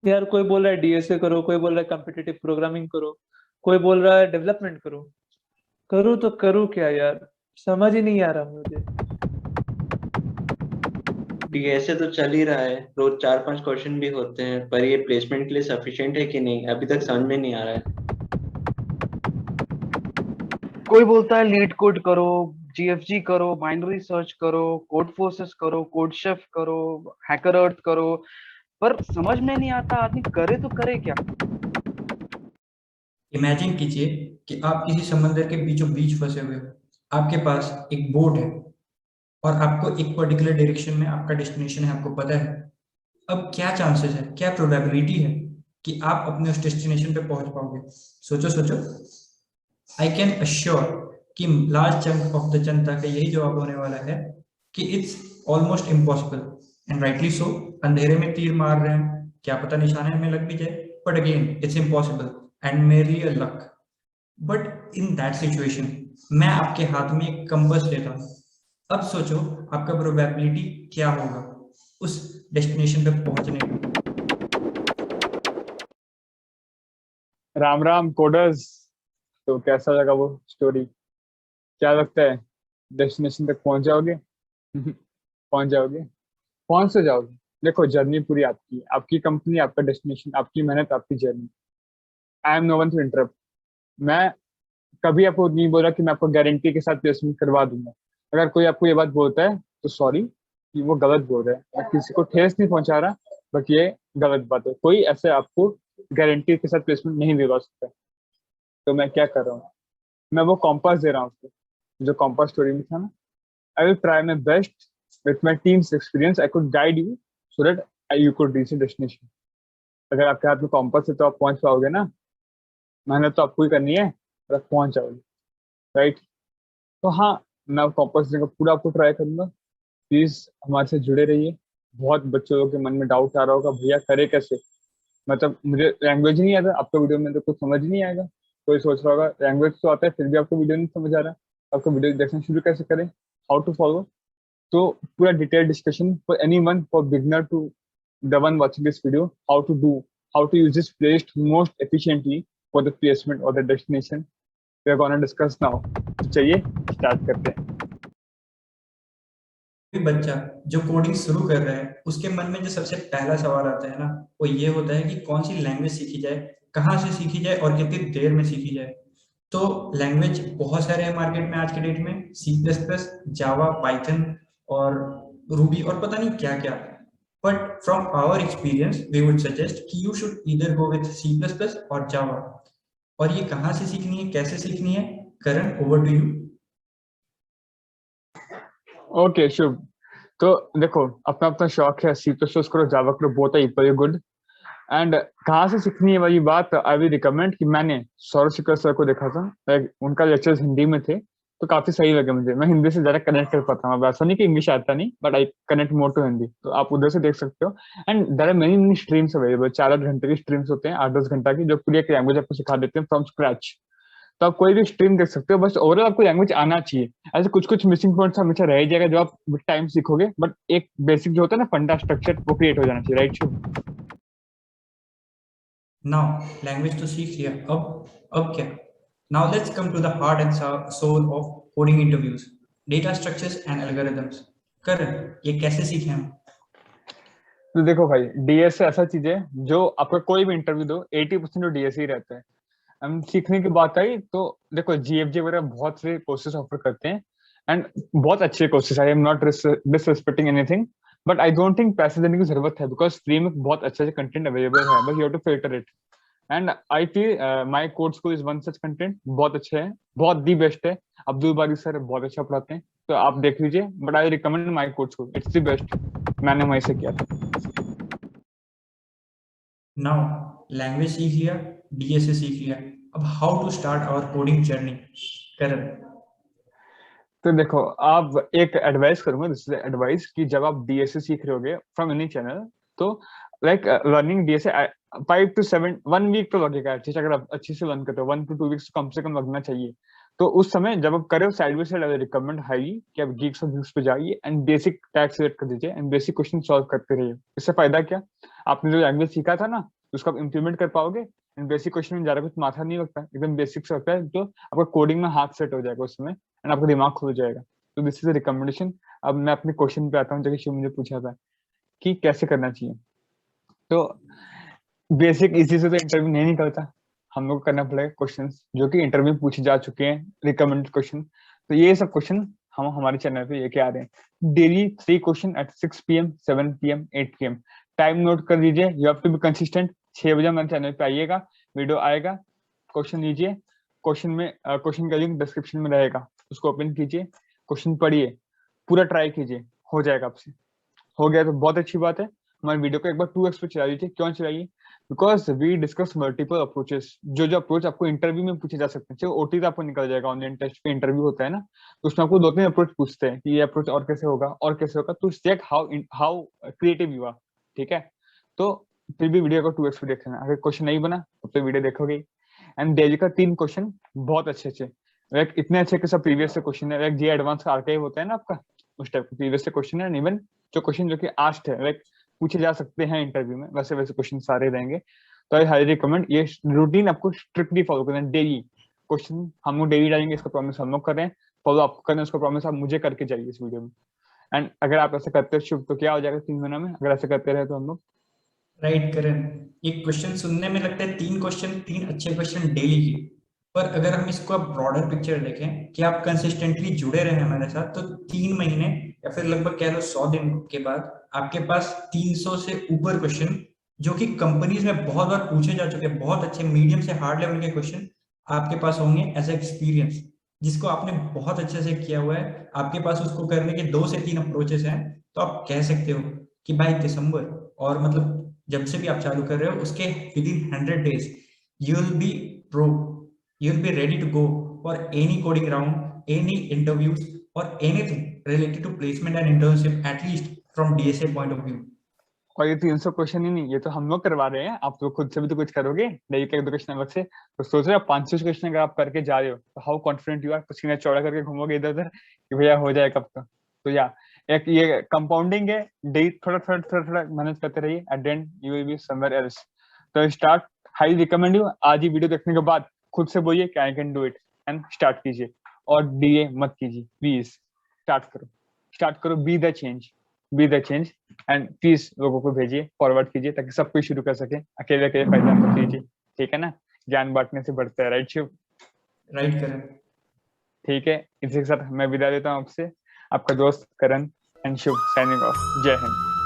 यार कोई बोल रहा है डीएसए करो, कोई बोल रहा है कम्पिटिटिव प्रोग्रामिंग करो, कोई बोल रहा है डेवलपमेंट करो। करूँ तो करूँ क्या यार, समझ ही नहीं आ रहा मुझे। डीएसए तो चल ही रहा है, रोज 4-5 क्वेश्चन भी होते हैं, पर ये प्लेसमेंट के लिए सफिशिएंट है कि नहीं अभी तक समझ में नहीं आ रहा है। कोई बोलता है लीड कोड करो, जीएफजी करो, बाइनरी सर्च करो, कोड फोर्सेस करो, कोड शेफ करो, हैकर अर्थ करो। पर समझ में नहीं आता आदमी करे तो करे क्या। इमेजिन कीजिए कि आप किसी समंदर के बीचों बीच फंसे हुए हो। आपके पास एक बोट है और आपको एक पर्टिकुलर डायरेक्शन में आपका डेस्टिनेशन है, आपको पता है। अब क्या चांसेस है, क्या प्रोबेबिलिटी है कि आप अपने उस डेस्टिनेशन पे पहुंच पाओगे? सोचो सोचो। आई कैन अश्योर कि लार्ज चंक ऑफ द जनता का यही जवाब होने वाला है कि it's almost impossible. And rightly so. अंधेरे में तीर मार रहे हैं, क्या पता निशाने में लग भी जाए, but again it's impossible and मेरी uh luck. But in that situation मैं आपके हाथ में एक कंबस देता हूँ। अब सोचो आपका प्रोबेबिलिटी क्या होगा उस डेस्टिनेशन पे पहुंचने का। राम राम कोडर्स। तो कैसा लगा वो स्टोरी? क्या लगता है डेस्टिनेशन तक पहुंच जाओगे? पहुंच जाओगे, पहुंच से जाओगे। देखो जर्नी पूरी आपकी है, आपकी कंपनी, आपका डेस्टिनेशन, आपकी मेहनत, आपकी journey. I am no one to interrupt. मैं कभी आपको नहीं बोला कि मैं आपको गारंटी के साथ प्लेसमेंट करवा दूंगा। अगर कोई आपको ये बात बोलता है तो सॉरी, कि वो गलत बोल रहा है। मैं किसी को ठेस नहीं पहुंचा रहा, बट ये गलत बात है। कोई ऐसे आपको गारंटी के साथ प्लेसमेंट नहीं दिलवा सकता। तो मैं क्या कर रहा हूँ, मैं वो कॉम्पास दे रहा हूँ उसको, जो कॉम्पास स्टोरी में था ना। I will try my best with my teams experience, I could guide you so that you could reach destination. अगर आपके हाथ में कॉम्पास है तो आप पहुंच पाओगे ना। मेहनत तो आपको ही करनी है और आप पहुंच जाओगे, राइट? तो हाँ, मैं कॉम्पास देने का पूरा आपको ट्राई करूंगा। प्लीज हमारे से जुड़े रहिए। बहुत बच्चों के मन में डाउट आ रहा होगा, भैया करे कैसे? मतलब मुझे लैंग्वेज नहीं आता, आपको वीडियो में तो कुछ समझ नहीं आएगा। कोई सोच रहा होगा लैंग्वेज तो आता है फिर भी आपको वीडियो नहीं समझ आ रहा, आपको वीडियो देखना शुरू कैसे करें, हाउ टू फॉलो। तो पूरा detail discussion for anyone, for beginner to the one watching this video, how to do, how to use this playlist most efficiently for the placement और the destination we are gonna discuss now. तो चलिए start करते हैं। कोई बच्चा जो coding शुरू कर रहा है उसके मन में जो सबसे पहला सवाल आता है ना, वो ये होता है कि कौन सी लैंग्वेज सीखी जाए, कहाँ से सीखी जाए और कितनी देर में सीखी जाए। तो लैंग्वेज बहुत सारे हैं मार्केट में आज के डेट में, C plus plus, Java, Python और रूबी और पता नहीं क्या क्या। But from our experience we would suggest कि you should either go with C plus plus और जावा। और ये कहाँ से सीखनी है, कैसे सीखनी है? करण, ओवर टू यू। ओके शुभ। तो देखो, अपना अपना शौक है, सी प्लस प्लस करो, जावा करो, both are equally good. And कहाँ से सीखनी है वाली बात, आई विल रिकमेंड कि मैंने सौरभ शिखर सर को देखा था। उनका लेक्चर्स हिंदी में थे तो काफी सही लगे मुझे। मैं हिंदी से ज्यादा कनेक्ट कर पाता हूँ, वैसा नहीं कि इंग्लिश आता नहीं, but I connect more to Hindi, तो आप उधर से देख सकते हो। And there are many many streams available, 4-8 घंटे की स्ट्रीम्स होते हैं, 8-10 घंटा की, जो पूरी एक लैंग्वेज आपको सिखा देते हैं फ्रॉम स्क्रैच। तो आप कोई भी स्ट्रीम देख सकते हो, बस ओवरऑल आपको लैंग्वेज आना चाहिए। ऐसे कुछ कुछ मिसिंग पॉइंट्स हमेशा रह जाएगा जो आप विद टाइम सीखोगे, बट एक बेसिक जो होता है ना फंडा स्ट्रक्चर, वो क्रिएट हो जाना चाहिए, राइट शुभ? नाउ लैंग्वेज तो सीख लिया, अब क्या? Now let's come to the heart and soul of coding interviews, data structures and algorithms. Karan, ये कैसे सीखें हम? तो देखो भाई, डीएस ऐसा चीज है जो आपका कोई भी इंटरव्यू दो 80% तो डीएस ही रहता है। हम सीखने की बात आई तो देखो, जीएफजी वगैरह बहुत से कोर्सेज ऑफर करते हैं, एंड बहुत अच्छे courses. I am not disrespecting anything, but I don't think पैसे देने की जरूरत है, बिकॉज फ्री में बहुत अच्छे अच्छे कंटेंट अवेलेबल है, बस you have to filter it. And I feel my code school is one such content, बहुत अच्छे है, बहुत दी बेस्ट है। अब्दुल बारी सर बहुत अच्छा पढ़ाते हैं, तो आप देख लीजिए, but I recommend my code school, it's the best. मैंने वहीं से किया था। नाउ लैंग्वेज सीख लिया, डीएसए सीख लिया, अब how to start our coding journey? Karan. तो देखो, आप एक एडवाइस करूंगा, दिस इज एडवाइस, कि जब आप डीएसए सीख रहे होगे फ्रॉम एनी चैनल, तो like learning DSA 5 to 7 1 week तो लगेगा एटलीस्ट। अगर आप अच्छे से लर्न करते हो 1 to 2 वीक्स कम से कम लगना चाहिए। तो उस समय जब आप करे side by side, recommend highly कि आप गीक्स और व्यूज पे जाइए एंड बेसिक टैग सिलेक्ट कर दीजिए एंड बेसिक क्वेश्चन सॉल्व करते रहिए। इससे फायदा क्या, आपने जो लैंग्वेज सीखा था ना उसको आप इम्प्लीमेंट कर पाओगे एंड बेसिक क्वेश्चन में ज्यादा कुछ माथा नहीं लगता, एकदम बेसिक से होता है, तो आपका कोडिंग में हाथ सेट हो जाएगा उसमें एंड आपका दिमाग खुल जाएगा। तो दिस इज अ रिकमेंडेशन। अब मैं अपने क्वेश्चन पे आता हूँ जो कि शिव मुझे पूछा था कि कैसे करना चाहिए। तो बेसिक इसी से तो इंटरव्यू नहीं निकलता, हम लोग को करना पड़ेगा क्वेश्चंस जो कि इंटरव्यू में पूछे जा चुके हैं, रिकमेंडेड क्वेश्चन। तो ये सब क्वेश्चन हम हमारे चैनल पे लेके आ रहे हैं daily 3 question at 6 PM 7 PM 8 PM। Time note कर लीजिए, you have to be consistent. 6 बजे हमारे चैनल पे आइएगा, वीडियो आएगा, क्वेश्चन लीजिए, क्वेश्चन में क्वेश्चन का लिंक डिस्क्रिप्शन में रहेगा, उसको ओपन कीजिए, क्वेश्चन पढ़िए, पूरा ट्राई कीजिए, हो जाएगा आपसे। हो गया तो बहुत अच्छी बात है। हमारे वीडियो को एक बार 2x पे चला दीजिए। क्यों चलाइए? Because we discuss multiple approaches. जो जो अप्रोच आपको इंटरव्यू में पूछे जा सकते हैं, चलो ओटी तो आपको निकल जाएगा, ऑनलाइन टेस्ट पे इंटरव्यू होता है ना, तो उसमें आपको 2-3 अप्रोच पूछते हैं कि ये अप्रोच और कैसे होगा और कैसे होगा, तो check how creative you are. ठीक है, तो फिर भी वीडियो को 2x पे देख लेना। अगर क्वेश्चन नहीं बना तब तो वीडियो देखोगे। एंड डेली का 3 क्वेश्चन बहुत अच्छे इतने अच्छे के सब प्रीवियस से क्वेश्चन है, जे एडवांस का आर्काइव होता है ना आपका, उस टाइप का प्रीवियस से क्वेश्चन है। इवन जो क्वेश्चन जो कि आस्क्ड है लाइक पूछे जा सकते हैं इंटरव्यू में, वैसे वैसे क्वेश्चन सारे रहेंगे। तो आई हाईली रिकमेंड ये रूटीन आपको स्ट्रिक्टली फॉलो करना है। डेली क्वेश्चन हम लोग डेली डालेंगे, इसका प्रॉमिस हम लोग कर रहे हैं, फॉलो आपको करना है, उसका प्रॉमिस आप मुझे करके जाइए इस वीडियो में। एंड अगर आप ऐसा करते हो शुभ, तो क्या हो जाएगा 3 महीना में अगर ऐसे करते रहे तो हम लोग। राइट करण, ये क्वेश्चन सुनने में लगता है 3 क्वेश्चन, 3 अच्छे क्वेश्चन डेली के, पर अगर हम इसको अब ब्रॉडर पिक्चर देखें कि आप कंसिस्टेंटली जुड़े रहे हमारे साथ, तो 3 महीने या फिर लगभग कह लो 100 दिन के बाद आपके पास 300 से ऊपर क्वेश्चन, जो कि कंपनीज में बहुत बार पूछे जा चुके हैं, बहुत अच्छे मीडियम से हार्ड लेवल के क्वेश्चन आपके पास होंगे एज एक्सपीरियंस, जिसको आपने बहुत अच्छे से किया हुआ है। आपके पास उसको करने के 2 से 3 अप्रोचेस हैं, तो आप कह सकते हो कि बाय दिसंबर, और मतलब जब से भी आप चालू कर रहे हो उसके with in 100 days you will be pro, you will be ready to go for any coding round, any interviews or anything related to placement and internship, at least from DSA point of view. और ये 300 question ही नहीं, ये तो हम लोग करवा रहे हैं, आप तो खुद से भी तो कुछ करोगे, डेली का 2 क्वेश्चन अलग से। तो सोच रहे हो 500 क्वेश्चन अगर आप करके जा रहे हो तो हाउ कॉन्फिडेंट यू आर, पसीना चौड़ा करके घूमोगे इधर उधर कि भैया हो जाए कब तक। तो या एक ये कंपाउंडिंग है, डेली थोड़ा मेहनत करते रहिए, at the end you will be somewhere else. तो स्टार्ट, हाई रिकमेंड यू, आज ही वीडियो देखने के बाद खुद से बोलिए कि I can do it and start कीजिए। और डीए मत कीजिए प्लीज, स्टार्ट करो, be the change and please लोगों को भेजिए, फॉरवर्ड कीजिए, ताकि सब कुछ शुरू कर सके। अकेले अकेले फायदा मत लीजिए, ठीक है ना, ज्ञान बांटने से बढ़ता है। राइट शिव? राइट करण। ठीक है, इसी के साथ मैं विदा लेता हूँ आपसे, आपका दोस्त करण एंड शिव साइनिंग ऑफ। जय हिंद।